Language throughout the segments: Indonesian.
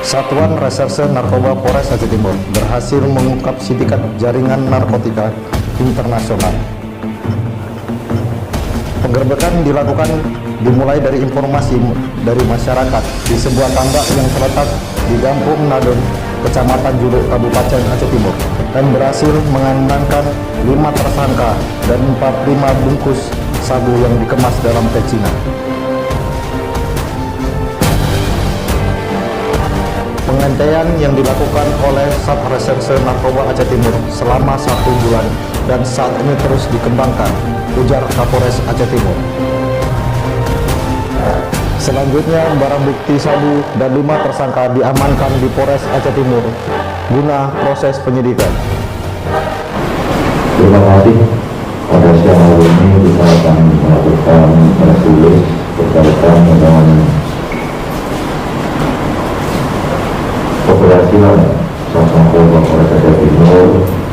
Satuan Reserse Narkoba Polres Aceh Timur berhasil mengungkap sindikat jaringan narkotika internasional. Penggerbekan dilakukan dimulai dari informasi dari masyarakat di sebuah tambak yang terletak di Kampung Nadon, Kecamatan Juluk, Kabupaten Aceh Timur, dan berhasil mengamankan 5 tersangka dan 45 bungkus sabu yang dikemas dalam pecinan. Pengantaian yang dilakukan oleh Satreserse Narkoba Aceh Timur selama 1 bulan dan saat ini terus dikembangkan, ujar Kapolres Aceh Timur. Selanjutnya, barang bukti sabu dan 5 tersangka diamankan di Polres Aceh Timur guna proses penyidikan. Terima kasih. Pada siang hari ini kita akan melakukan press release berkaitan dengan operasi Satlantas Polres Aceh Timur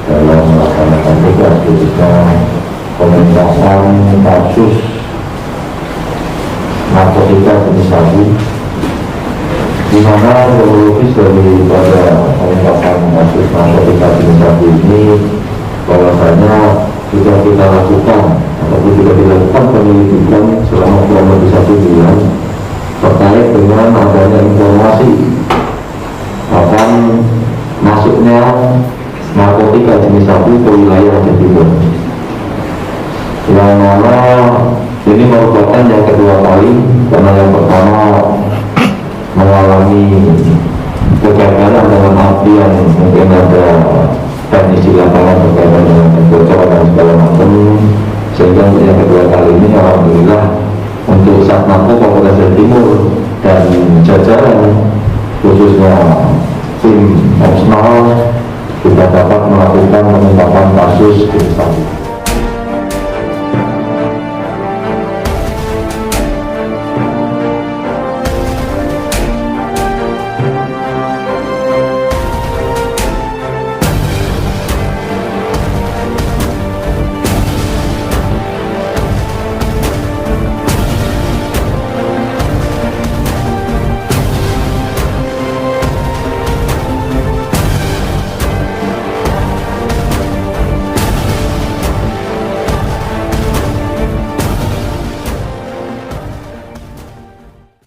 dalam melaksanakan tugas, khususnya pementasan kasus narkotika jenis sabu, di mana kronologis daripada pementasan kasus narkotika jenis sabu ini bahwasanya sudah kita lakukan ataupun sudah dilakukan penyelidikan selama kurang lebih 1 bulan terkait dengan adanya informasi akan masuknya narkotika jenis sabu ke wilayah Aceh Timur, yang mana ini merupakan yang kedua kali, karena yang pertama mengalami kegagalan dengan api yang mungkin ada teknis di lapangan berkaitan dengan kebocoran dan segala macam, sehingga yang kedua kali ini alhamdulillah untuk Satlantas Polres Aceh Timur dan jajaran khususnya tim opsional sudah dapat melakukan pengungkapan kasus jenis sabu.